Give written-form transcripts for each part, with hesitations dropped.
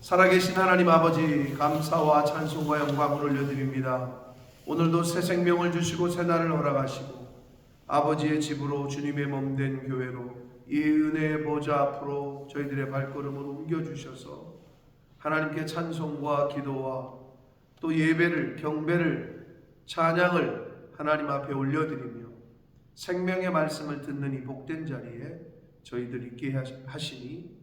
살아계신 하나님 아버지, 감사와 찬송과 영광을 올려드립니다. 오늘도 새 생명을 주시고 새 날을 허락하시고 아버지의 집으로 주님의 몸된 교회로 이 은혜의 보좌 앞으로 저희들의 발걸음을 옮겨주셔서 하나님께 찬송과 기도와 또 예배를, 경배를, 찬양을 하나님 앞에 올려드리며 생명의 말씀을 듣는 이 복된 자리에 저희들 있게 하시니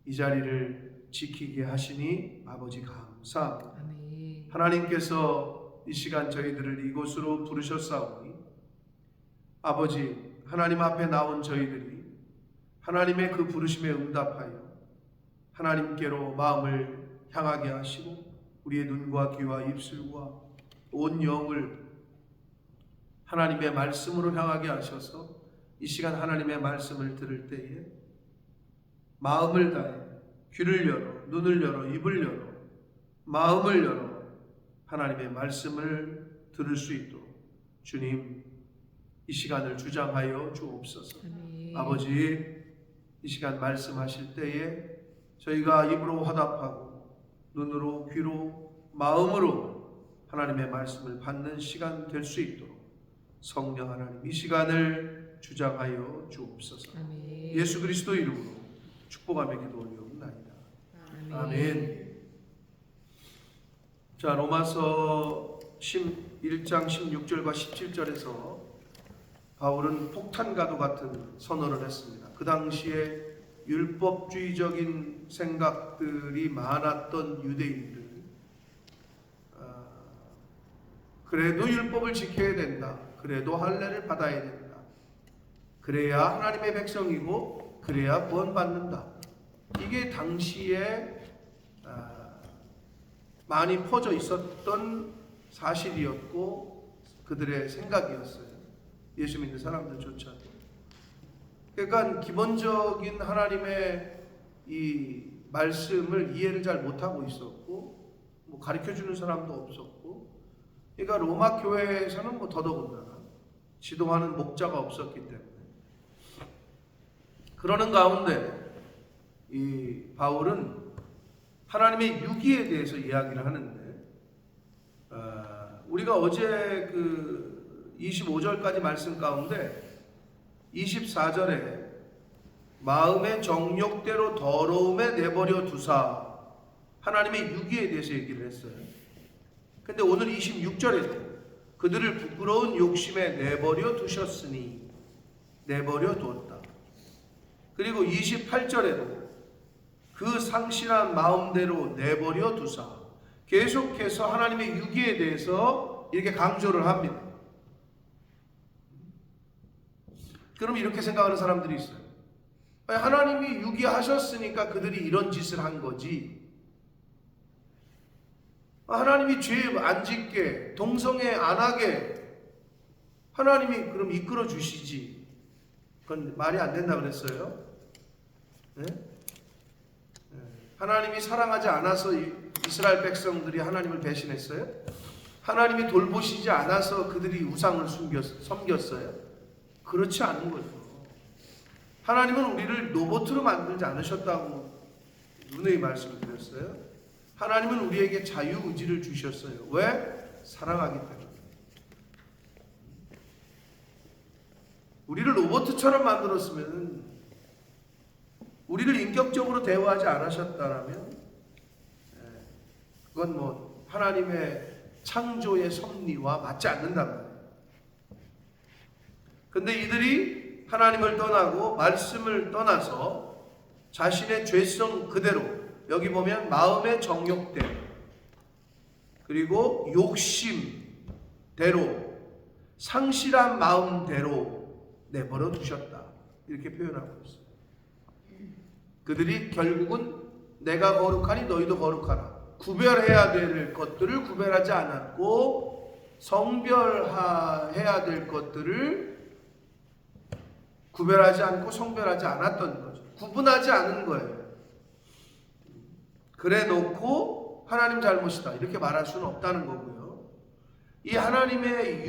이 자리를 지키게 하시니 아버지 감사합니다. 아멘. 하나님께서 이 시간 저희들을 이곳으로 부르셨사오니 아버지, 하나님 앞에 나온 저희들이 하나님의 그 부르심에 응답하여 하나님께로 마음을 향하게 하시고 우리의 눈과 귀와 입술과 온 영을 하나님의 말씀으로 향하게 하셔서 이 시간 하나님의 말씀을 들을 때에 마음을 다해 귀를 열어, 눈을 열어, 입을 열어, 마음을 열어 하나님의 말씀을 들을 수 있도록 주님 이 시간을 주장하여 주옵소서. 아멘. 아버지, 이 시간 말씀하실 때에 저희가 입으로 화답하고 눈으로, 귀로, 마음으로 하나님의 말씀을 받는 시간 될 수 있도록 성령 하나님 이 시간을 주장하여 주옵소서. 아멘. 예수 그리스도 이름으로 축복하며 기도 올리옵나이다. 아멘. 자, 로마서 1장 16절과 17절에서 바울은 폭탄과도 같은 선언을 했습니다. 그 당시에 율법주의적인 생각들이 많았던 유대인들, 그래도 율법을 지켜야 된다. 그래도 할례를 받아야 된다. 그래야 하나님의 백성이고 그래야 구원받는다. 이게 당시에 많이 퍼져 있었던 사실이었고 그들의 생각이었어요. 예수 믿는 사람들조차도. 그러니까 기본적인 하나님의 이 말씀을 이해를 잘 못하고 있었고 뭐 가르쳐주는 사람도 없었고, 그러니까 로마 교회에서는 뭐 더더군다나 지도하는 목자가 없었기 때문에 그러는 가운데 이 바울은 하나님의 유기에 대해서 이야기를 하는데, 우리가 어제 그 25절까지 말씀 가운데 24절에 마음의 정욕대로 더러움에 내버려 두사 하나님의 유기에 대해서 얘기를 했어요. 근데 오늘 26절에도 그들을 부끄러운 욕심에 내버려 두셨으니 내버려 두었다. 그리고 28절에도 그 상실한 마음대로 내버려 두사 계속해서 하나님의 유기에 대해서 이렇게 강조를 합니다. 그럼 이렇게 생각하는 사람들이 있어요. 하나님이 유기하셨으니까 그들이 이런 짓을 한 거지. 하나님이 죄 안 짓게, 동성애 안 하게 하나님이 그럼 이끌어 주시지. 그건 말이 안 된다 그랬어요. 네? 하나님이 사랑하지 않아서 이스라엘 백성들이 하나님을 배신했어요? 하나님이 돌보시지 않아서 그들이 우상을 섬겼어요? 그렇지 않은 거죠. 하나님은 우리를 로봇으로 만들지 않으셨다고 누누이 말씀을 드렸어요. 하나님은 우리에게 자유의지를 주셨어요. 왜? 사랑하기 때문에. 우리를 로봇처럼 만들었으면, 우리를 인격적으로 대우하지 않으셨다면 그건 뭐 하나님의 창조의 섭리와 맞지 않는단 말이에요. 근데 이들이 하나님을 떠나고 말씀을 떠나서 자신의 죄성 그대로, 여기 보면 마음의 정욕대로 그리고 욕심대로 상실한 마음대로 내버려 두셨다, 이렇게 표현하고 있어요. 그들이 결국은 내가 거룩하니 너희도 거룩하라, 구별해야 될 것들을 구별하지 않았고 성별해야 될 것들을 구별하지 않고 성별하지 않았던 거죠. 구분하지 않은 거예요. 그래 놓고 하나님 잘못이다 이렇게 말할 수는 없다는 거고요. 이 하나님의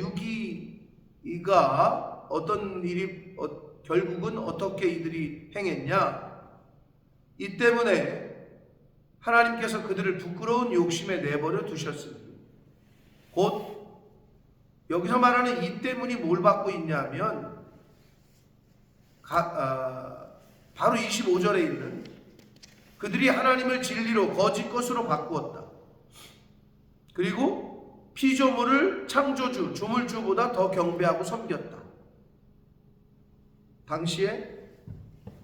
유기가 어떤 일이 결국은 어떻게 이들이 행했냐, 이 때문에 하나님께서 그들을 부끄러운 욕심에 내버려 두셨으니 곧 여기서 말하는 이 때문이 뭘 받고 있냐면 바로 25절에 있는 그들이 하나님을 진리로 거짓 것으로 바꾸었다. 그리고 피조물을 창조주, 주물주보다 더 경배하고 섬겼다. 당시에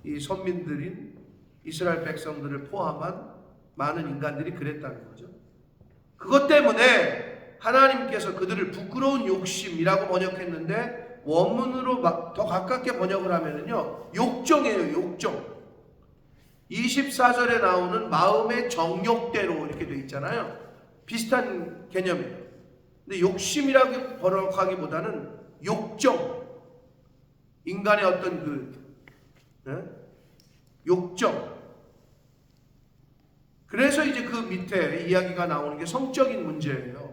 이 선민들인 이스라엘 백성들을 포함한 많은 인간들이 그랬다는 거죠. 그것 때문에 하나님께서 그들을 부끄러운 욕심이라고 번역했는데 원문으로 더 가깝게 번역을 하면은요, 욕정이에요. 욕정. 24절에 나오는 마음의 정욕대로 이렇게 돼 있잖아요. 비슷한 개념이에요. 근데 욕심이라고 번역하기보다는 욕정, 인간의 어떤 욕정. 그래서 이제 그 밑에 이야기가 나오는 게 성적인 문제예요.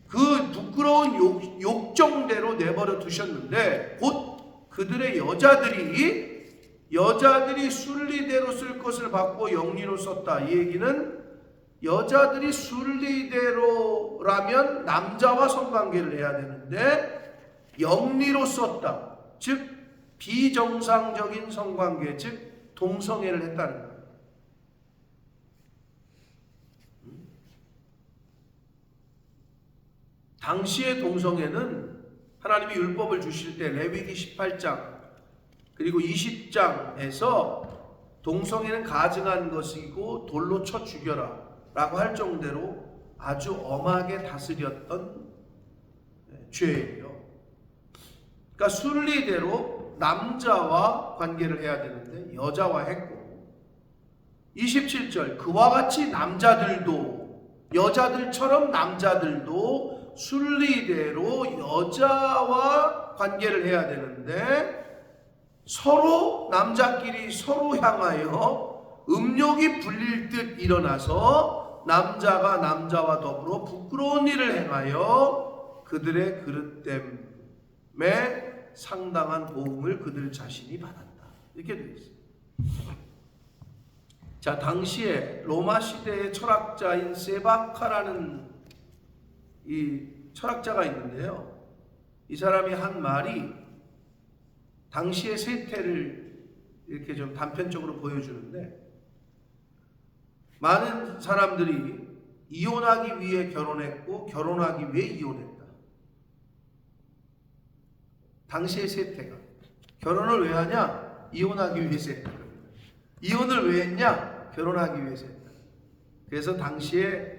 그 부끄러운 욕정대로 내버려 두셨는데 곧 그들의 여자들이 순리대로 쓸 것을 받고 영리로 썼다. 이 얘기는 여자들이 순리대로라면 남자와 성관계를 해야 되는데 영리로 썼다. 즉 비정상적인 성관계, 즉 동성애를 했다는 거예요. 당시의 동성애는 하나님이 율법을 주실 때 레위기 18장 그리고 20장에서 동성애는 가증한 것이고 돌로 쳐 죽여라 라고 할 정도로 아주 엄하게 다스렸던 죄예요. 그러니까 순리대로 남자와 관계를 해야 되는데 여자와 했고, 27절 그와 같이 여자들처럼 남자들도 순리대로 여자와 관계를 해야 되는데 서로 남자끼리 서로 향하여 음욕이 불릴 듯 일어나서 남자가 남자와 더불어 부끄러운 일을 행하여 그들의 그릇됨에 상당한 보응을 그들 자신이 받았다. 이렇게 되어 있습니다. 자, 당시에 로마 시대의 철학자인 세바카라는 이 철학자가 있는데요. 이 사람이 한 말이 당시의 세태를 이렇게 좀 단편적으로 보여주는데, 많은 사람들이 이혼하기 위해 결혼했고 결혼하기 위해 이혼했다. 당시의 세태가 결혼을 왜 하냐? 이혼하기 위해서 했다. 이혼을 왜 했냐? 결혼하기 위해서 했다. 그래서 당시에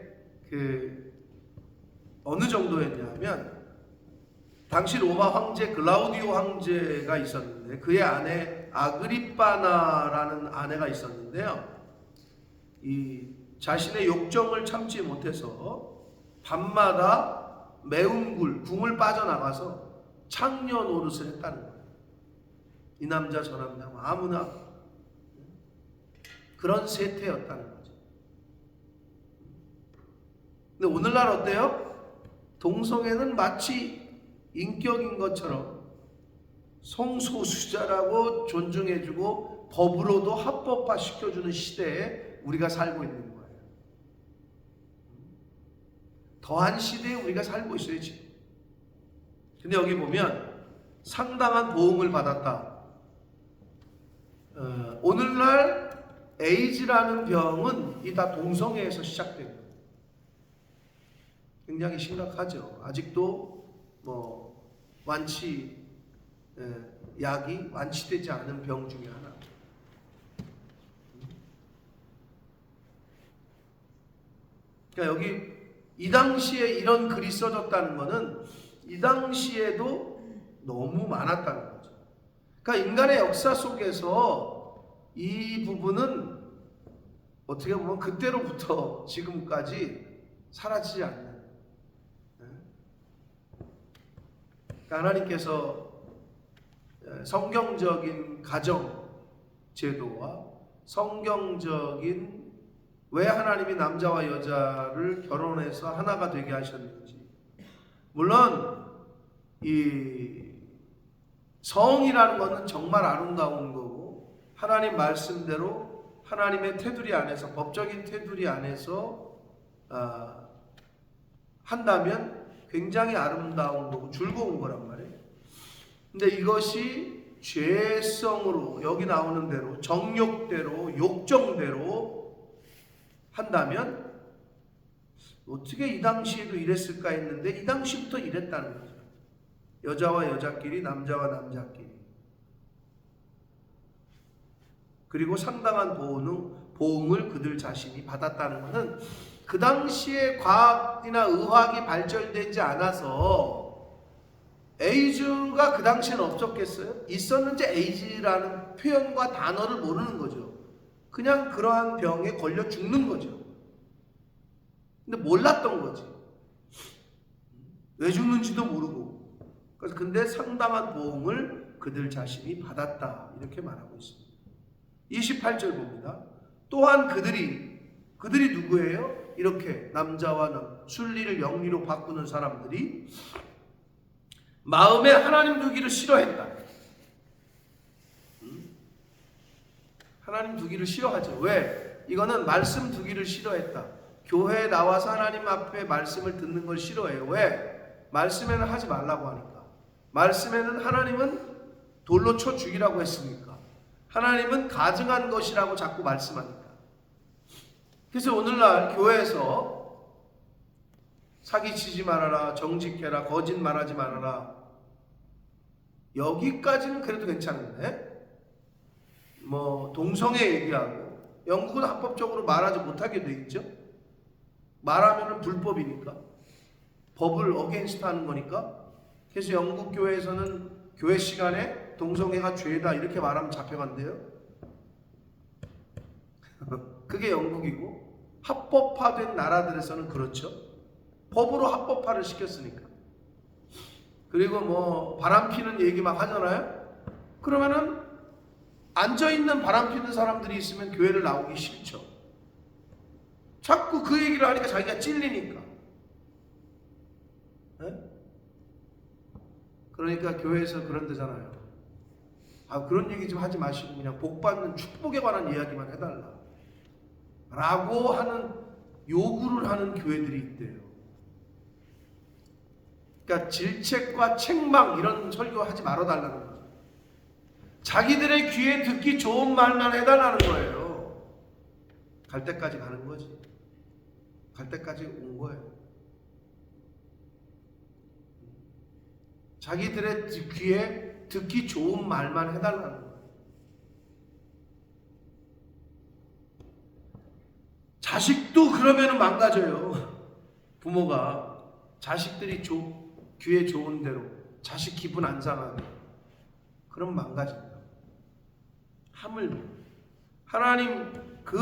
어느 정도였냐면, 당시 로마 황제 글라우디오 황제가 있었는데 그의 아내 아그리빠나라는 아내가 있었는데요. 이 자신의 욕정을 참지 못해서 밤마다 매운 궁을 빠져나가서 창녀 노릇을 했다는 거예요. 이 남자 저 남자 아무나 그런 세태였다는 거죠. 근데 오늘날 어때요? 동성애는 마치 인격인 것처럼 성소수자라고 존중해주고 법으로도 합법화 시켜주는 시대에 우리가 살고 있는 거예요. 더한 시대에 우리가 살고 있어요 지금. 근데 여기 보면 상당한 보응을 받았다. 오늘날 에이즈라는 병은 이 다 동성애에서 시작된 거예요. 굉장히 심각하죠. 아직도 약이 완치되지 않은 병 중에 하나. 그러니까 여기 이 당시에 이런 글이 써졌다는 것은 이 당시에도 너무 많았다는 거죠. 그러니까 인간의 역사 속에서 이 부분은 어떻게 보면 그때로부터 지금까지 사라지지 않는. 하나님께서 성경적인 가정 제도와 성경적인 왜 하나님이 남자와 여자를 결혼해서 하나가 되게 하셨는지, 물론 이 성이라는 것은 정말 아름다운 거고 하나님 말씀대로 하나님의 테두리 안에서, 법적인 테두리 안에서 한다면 굉장히 아름다운 거고 즐거운 거란 말이에요. 근데 이것이 죄성으로, 여기 나오는 대로 정욕대로, 욕정대로 한다면 어떻게 이 당시에도 이랬을까 했는데 이 당시부터 이랬다는 거죠. 여자와 여자끼리, 남자와 남자끼리. 그리고 상당한 보응을 그들 자신이 받았다는 것은 그 당시에 과학이나 의학이 발전되지 않아서 에이즈가 그 당시에는 없었겠어요? 있었는지 에이즈라는 표현과 단어를 모르는 거죠. 그냥 그러한 병에 걸려 죽는 거죠. 근데 몰랐던 거지. 왜 죽는지도 모르고. 그래서 근데 상당한 보응을 그들 자신이 받았다. 이렇게 말하고 있습니다. 28절 봅니다. 또한 그들이 누구예요? 이렇게 남자와 순리를 영리로 바꾸는 사람들이 마음에 하나님 두기를 싫어했다. 하나님 두기를 싫어하죠. 왜? 이거는 말씀 두기를 싫어했다. 교회에 나와서 하나님 앞에 말씀을 듣는 걸 싫어해요. 왜? 말씀에는 하지 말라고 하니까. 말씀에는 하나님은 돌로 쳐 죽이라고 했으니까. 하나님은 가증한 것이라고 자꾸 말씀하니까. 그래서 오늘날 교회에서 사기치지 말아라, 정직해라, 거짓 말하지 말아라, 여기까지는 그래도 괜찮은데 동성애 얘기하고, 영국은 합법적으로 말하지 못하게 돼 있죠. 말하면은 불법이니까, 법을 어게인스트 하는 거니까. 그래서 영국 교회에서는 교회 시간에 동성애가 죄다 이렇게 말하면 잡혀간대요. 그게 영국이고, 합법화된 나라들에서는 그렇죠. 법으로 합법화를 시켰으니까. 그리고 바람 피는 얘기 막 하잖아요. 그러면은 앉아있는 바람 피는 사람들이 있으면 교회를 나오기 싫죠. 자꾸 그 얘기를 하니까 자기가 찔리니까. 네? 그러니까 교회에서 그런 데잖아요. 그런 얘기 좀 하지 마시고 그냥 복받는 축복에 관한 이야기만 해달라 라고 하는 요구를 하는 교회들이 있대요. 그러니까 질책과 책망 이런 설교 하지 말아달라는 거죠. 자기들의 귀에 듣기 좋은 말만 해달라는 거예요. 갈 때까지 가는 거지. 갈 때까지 온 거예요. 자기들의 귀에 듣기 좋은 말만 해달라는 거예요. 자식도 그러면 망가져요. 부모가 자식들이 귀에 좋은 대로, 자식 기분 안 상하게, 그럼 망가집니다. 하물며 하나님 그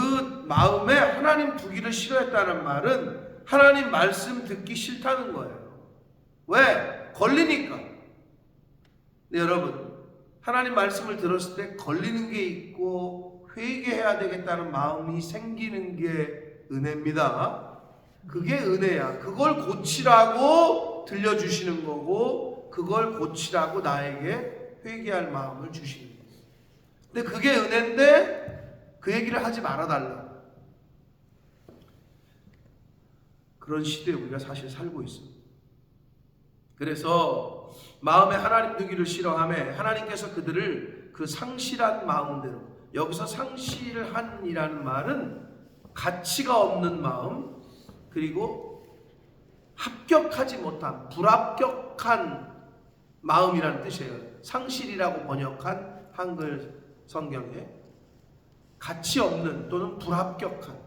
마음에 하나님 두기를 싫어했다는 말은 하나님 말씀 듣기 싫다는 거예요. 왜? 걸리니까. 근데 여러분, 하나님 말씀을 들었을 때 걸리는 게 있고 회개해야 되겠다는 마음이 생기는 게 은혜입니다. 그게 은혜야. 그걸 고치라고 들려주시는 거고, 그걸 고치라고 나에게 회개할 마음을 주시는 거예요. 근데 그게 은혜인데 그 얘기를 하지 말아달라. 그런 시대에 우리가 사실 살고 있습니다. 그래서 마음에 하나님 두기를 싫어하며 하나님께서 그들을 그 상실한 마음대로, 여기서 상실한이라는 말은 가치가 없는 마음, 그리고 합격하지 못한, 불합격한 마음이라는 뜻이에요. 상실이라고 번역한 한글 성경에 가치 없는 또는 불합격한,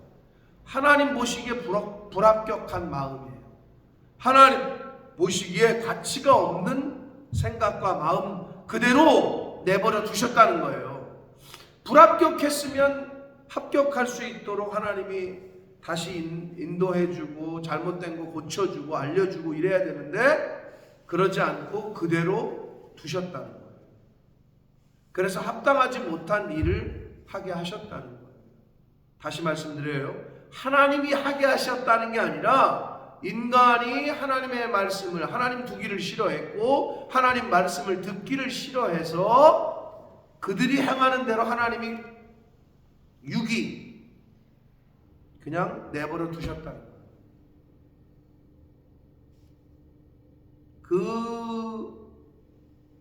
하나님 보시기에 불합격한 마음이에요. 하나님 보시기에 가치가 없는 생각과 마음 그대로 내버려 두셨다는 거예요. 불합격했으면 합격할 수 있도록 하나님이 다시 인도해주고 잘못된 거 고쳐주고 알려주고 이래야 되는데 그러지 않고 그대로 두셨다는 거예요. 그래서 합당하지 못한 일을 하게 하셨다는 거예요. 다시 말씀드려요. 하나님이 하게 하셨다는 게 아니라 인간이 하나님의 말씀을, 하나님 두기를 싫어했고 하나님 말씀을 듣기를 싫어해서 그들이 행하는 대로 하나님이 유기 그냥 내버려 두셨다는 거예요.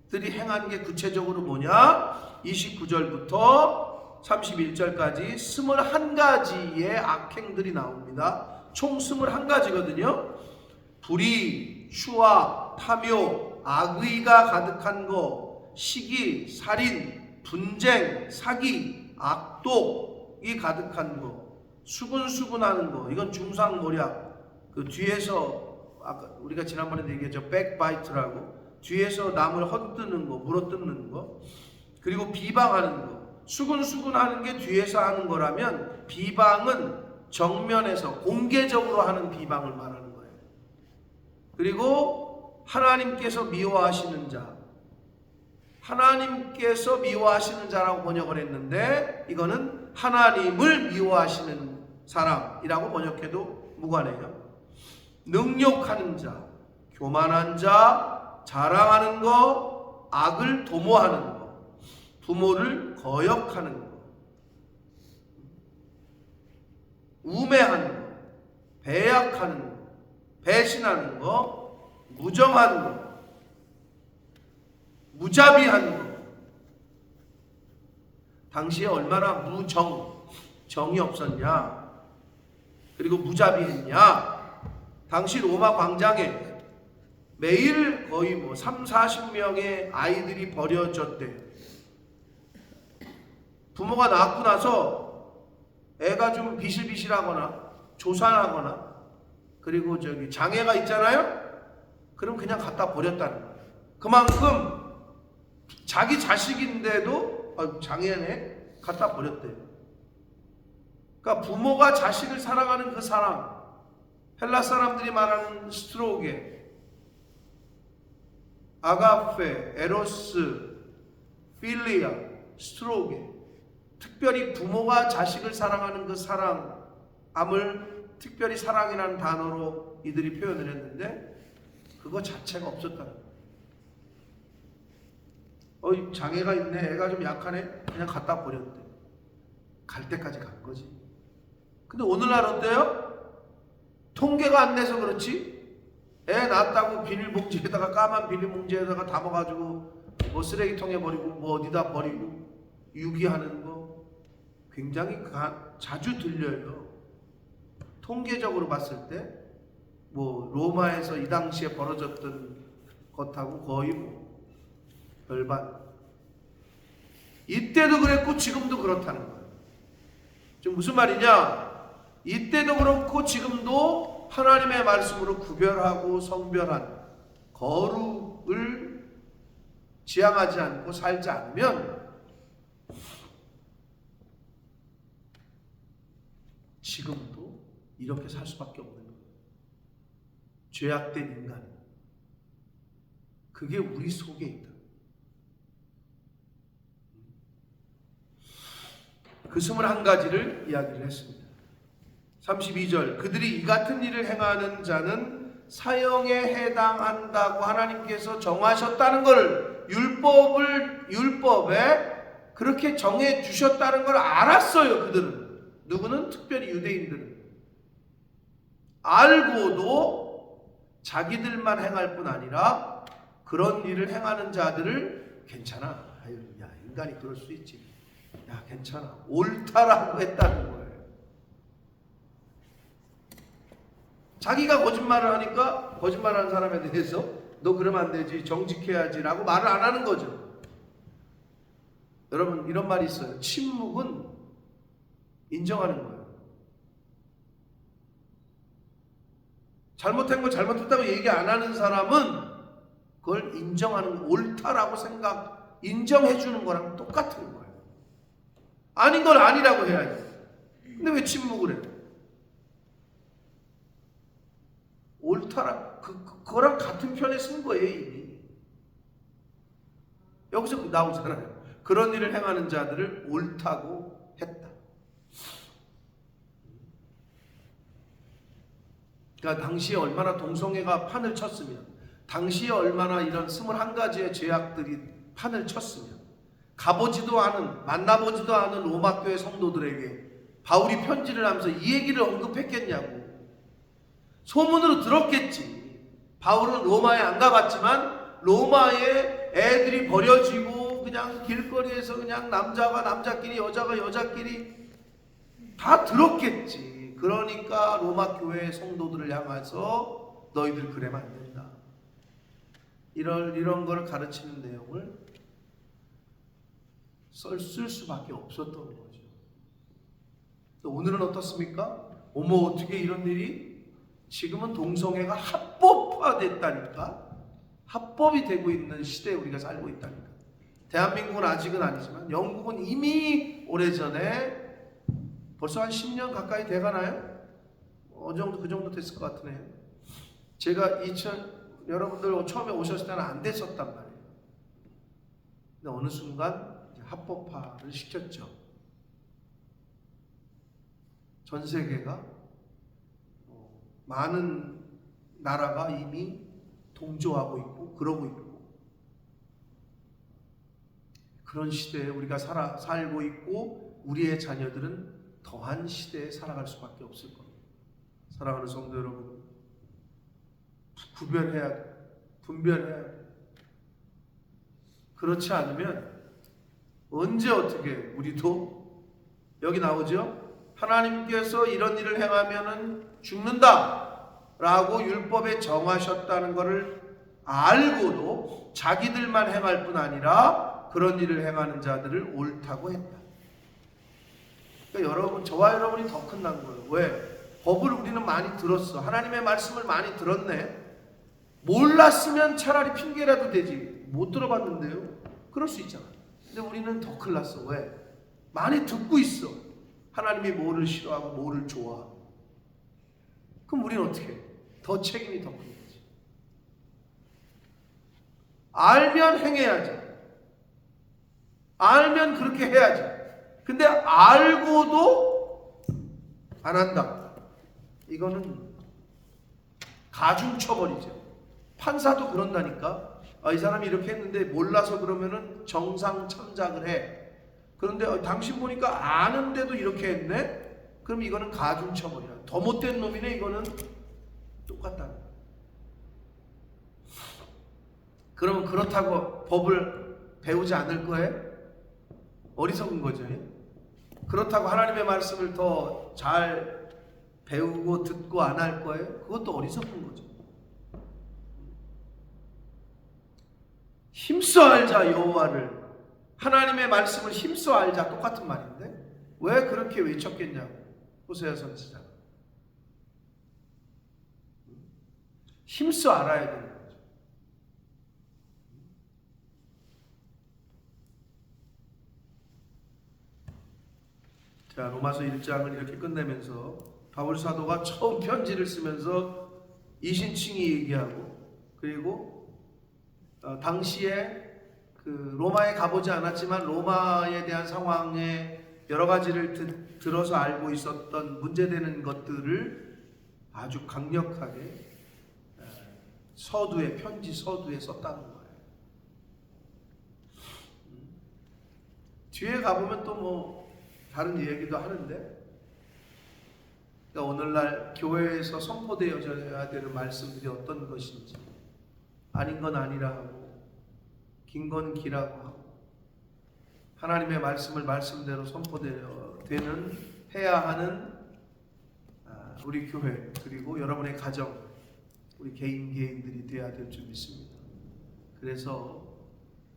그들이 행한 게 구체적으로 뭐냐? 29절부터 31절까지 21가지의 악행들이 나옵니다. 총 21가지거든요. 불의, 추악, 탐욕, 악의가 가득한 거, 시기, 살인, 분쟁, 사기, 악독이 가득한 거, 수군수군하는 거, 이건 중상모략. 그 뒤에서 아까 우리가 지난번에 얘기했죠. 백바이트라고. 뒤에서 남을 헛드는 거, 물어뜯는 거. 그리고 비방하는 거. 수군수군하는 게 뒤에서 하는 거라면 비방은 정면에서 공개적으로 하는 비방을 말하는 거예요. 그리고 하나님께서 미워하시는 자, 하나님께서 미워하시는 자라고 번역을 했는데 이거는 하나님을 미워하시는 사람이라고 번역해도 무관해요. 능욕하는 자, 교만한 자, 자랑하는 거, 악을 도모하는 거, 부모를 거역하는 거, 우매하는 거, 배약하는 거, 배신하는 거, 무정한 거, 무자비한 거. 당시에 얼마나 정이 없었냐, 그리고 무자비했냐. 당시 로마 광장에 매일 거의 30-40명의 아이들이 버려졌대. 부모가 낳고 나서 애가 좀 비실비실하거나 조산하거나 그리고 장애가 있잖아요. 그럼 그냥 갖다 버렸다는 거예요. 그만큼 자기 자식인데도 장애네 갖다 버렸대요. 그러니까 부모가 자식을 사랑하는 그 사랑, 헬라 사람들이 말하는 스트로게, 아가페, 에로스, 필리아, 스트로게, 특별히 부모가 자식을 사랑하는 그 사랑함을 특별히 사랑이라는 단어로 이들이 표현을 했는데 그거 자체가 없었다는 거예요. 장애가 있네, 애가 좀 약하네, 그냥 갖다 버렸대. 갈 때까지 간 거지. 근데 오늘날 어때요? 통계가 안 돼서 그렇지 애 낳았다고 비닐봉지에다가, 까만 비닐봉지에다가 담아가지고 쓰레기통에 버리고 어디다 버리고 유기하는 거 굉장히 자주 들려요. 통계적으로 봤을 때 로마에서 이 당시에 벌어졌던 것하고 거의 별반. 이때도 그랬고 지금도 그렇다는 거예요. 지금 무슨 말이냐? 이때도 그렇고 지금도 하나님의 말씀으로 구별하고 성별한 거룩을 지향하지 않고 살지 않으면 지금도 이렇게 살 수밖에 없는 거예요. 죄악된 인간, 그게 우리 속에 있다. 그 21가지를 이야기를 했습니다. 32절, 그들이 이 같은 일을 행하는 자는 사형에 해당한다고 하나님께서 정하셨다는 것을, 율법에 그렇게 정해 주셨다는 걸 알았어요. 그들은. 누구는? 특별히 유대인들은. 알고도 자기들만 행할 뿐 아니라 그런 일을 행하는 자들을 괜찮아, 야 인간이 그럴 수 있지, 야 괜찮아, 옳다라고 했다는 거예요. 자기가 거짓말을 하니까 거짓말하는 사람에 대해서 너 그러면 안 되지, 정직해야지 라고 말을 안 하는 거죠. 여러분, 이런 말이 있어요. 침묵은 인정하는 거예요. 잘못한 거 잘못했다고 얘기 안 하는 사람은 그걸 인정하는, 옳다라고 인정해 주는 거랑 똑같은 거예요. 아닌 걸 아니라고 해야지. 근데 왜 침묵을 해요? 옳다라, 그거랑 같은 편에 쓴 거예요, 이미. 여기서 나오잖아요. 그런 일을 행하는 자들을 옳다고 했다. 그러니까 당시에 얼마나 동성애가 판을 쳤으면, 당시에 얼마나 이런 21가지의 죄악들이 판을 쳤으면, 가보지도 않은, 만나보지도 않은 로마 교회 성도들에게 바울이 편지를 하면서 이 얘기를 언급했겠냐고. 소문으로 들었겠지. 바울은 로마에 안 가봤지만 로마에 애들이 버려지고 그냥 길거리에서 그냥 남자가 남자끼리 여자가 여자끼리 다 들었겠지. 그러니까 로마 교회 성도들을 향해서 너희들 그래면 안 된다. 이런 거를 가르치는 내용을 쓸 수밖에 없었던 거죠. 또 오늘은 어떻습니까? 어머, 어떻게 이런 일이? 지금은 동성애가 합법화됐다니까. 합법이 되고 있는 시대에 우리가 살고 있다니까. 대한민국은 아직은 아니지만 영국은 이미 오래전에 벌써 한 10년 가까이 돼가나요? 그 정도 됐을 것 같으네요. 제가 여러분들 처음에 오셨을 때는 안 됐었단 말이에요. 근데 어느 순간 이제 합법화를 시켰죠. 전 세계가 많은 나라가 이미 동조하고 있고 그러고 있고, 그런 시대에 우리가 살고 있고 우리의 자녀들은 더한 시대에 살아갈 수밖에 없을 겁니다. 사랑하는 성도 여러분, 분별해야 돼. 그렇지 않으면 언제 어떻게 우리도 여기 나오죠? 하나님께서 이런 일을 행하면은 죽는다 라고 율법에 정하셨다는 것을 알고도 자기들만 행할 뿐 아니라 그런 일을 행하는 자들을 옳다고 했다. 그러니까 여러분, 저와 여러분이 더 끝난 거예요. 왜? 법을 우리는 많이 들었어. 하나님의 말씀을 많이 들었네. 몰랐으면 차라리 핑계라도 되지. 못 들어봤는데요. 그럴 수 있잖아. 근데 우리는 더 큰일 났어. 왜? 많이 듣고 있어. 하나님이 뭐를 싫어하고 뭐를 좋아하고. 그럼 우리는 어떻게 해? 더 책임이 더 큰 거지. 알면 행해야지. 알면 그렇게 해야지. 근데 알고도 안 한다. 이거는 가중처벌이죠. 판사도 그런다니까. 이 사람이 이렇게 했는데 몰라서 그러면은 정상 참작을 해. 그런데 당신 보니까 아는데도 이렇게 했네? 그럼 이거는 가중처벌이야. 더 못된 놈이네. 이거는 똑같다. 그러면 그렇다고 법을 배우지 않을 거예요? 어리석은 거죠. 그렇다고 하나님의 말씀을 더 잘 배우고 듣고 안 할 거예요? 그것도 어리석은 거죠. 힘써 알자 여호와를. 하나님의 말씀을 힘써 알자 똑같은 말인데 왜 그렇게 외쳤겠냐고. 호세아 선지자가 힘써 알아야 되는 거죠. 자, 로마서 1장을 이렇게 끝내면서 바울 사도가 처음 편지를 쓰면서 이신칭이 얘기하고, 그리고 당시에 그 로마에 가보지 않았지만 로마에 대한 상황에 여러 가지를 들어서 알고 있었던 문제되는 것들을 아주 강력하게 편지 서두에 썼다는 거예요. 뒤에 가보면 또 뭐 다른 얘기도 하는데, 그러니까 오늘날 교회에서 선포되어져야 되는 말씀들이 어떤 것인지, 아닌 건 아니라 하고 긴 건 기라고 하고, 하나님의 말씀을 말씀대로 선포되는 해야 하는 우리 교회, 그리고 여러분의 가정, 우리 개인들이 되어야 될 줄 믿습니다. 그래서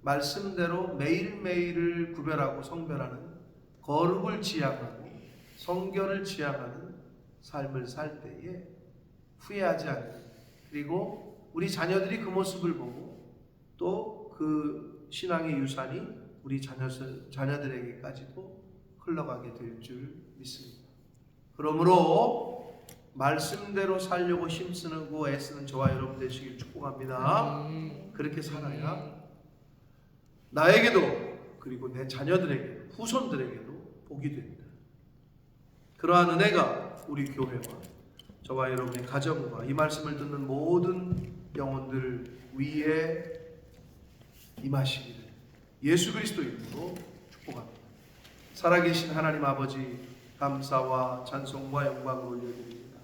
말씀대로 매일매일을 구별하고 성별하는, 거룩을 지향하고 성결을 지향하는 삶을 살 때에 후회하지 않는, 그리고 우리 자녀들이 그 모습을 보고 또 그 신앙의 유산이 우리 자녀들에게까지도 흘러가게 될 줄 믿습니다. 그러므로 말씀대로 살려고 힘쓰고 애쓰는 저와 여러분 되시길 축복합니다. 그렇게 살아야 나에게도 그리고 내 자녀들에게, 후손들에게도 복이 됩니다. 그러한 은혜가 우리 교회와 저와 여러분의 가정과 이 말씀을 듣는 모든 영혼들 위에 임하시기를 예수 그리스도 이름으로 축복합니다. 살아계신 하나님 아버지, 감사와 찬송과 영광을 올려드립니다.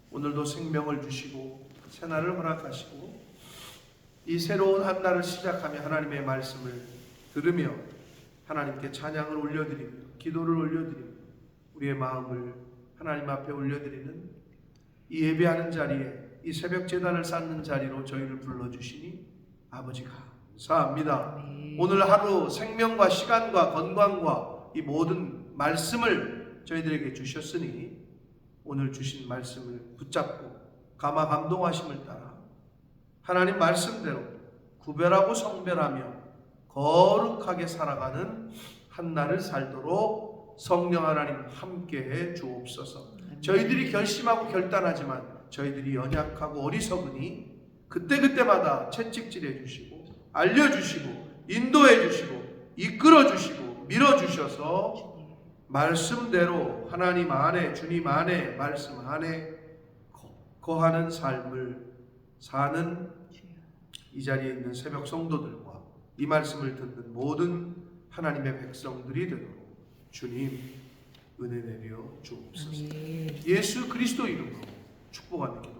오늘도 생명을 주시고 새날을 허락하시고 이 새로운 한 날을 시작하며 하나님의 말씀을 들으며 하나님께 찬양을 올려드리며 기도를 올려드리며 우리의 마음을 하나님 앞에 올려드리는 이 예배하는 자리에, 이 새벽 제단을 쌓는 자리로 저희를 불러주시니 아버지 감사합니다. 오늘 하루 생명과 시간과 건강과 이 모든 말씀을 저희들에게 주셨으니 오늘 주신 말씀을 붙잡고 감화 감동하심을 따라 하나님 말씀대로 구별하고 성별하며 거룩하게 살아가는 한 날을 살도록 성령 하나님 함께해 주옵소서. 저희들이 결심하고 결단하지만 저희들이 연약하고 어리석으니 그때그때마다 채찍질해 주시고 알려주시고 인도해 주시고 이끌어 주시고 밀어 주셔서 말씀대로 하나님 안에, 주님 안에, 말씀 안에 거하는 삶을 사는 이 자리에 있는 새벽 성도들과 이 말씀을 듣는 모든 하나님의 백성들이 되도록 주님 은혜 내려 주옵소서. 예수 그리스도 이름으로 축복합니다.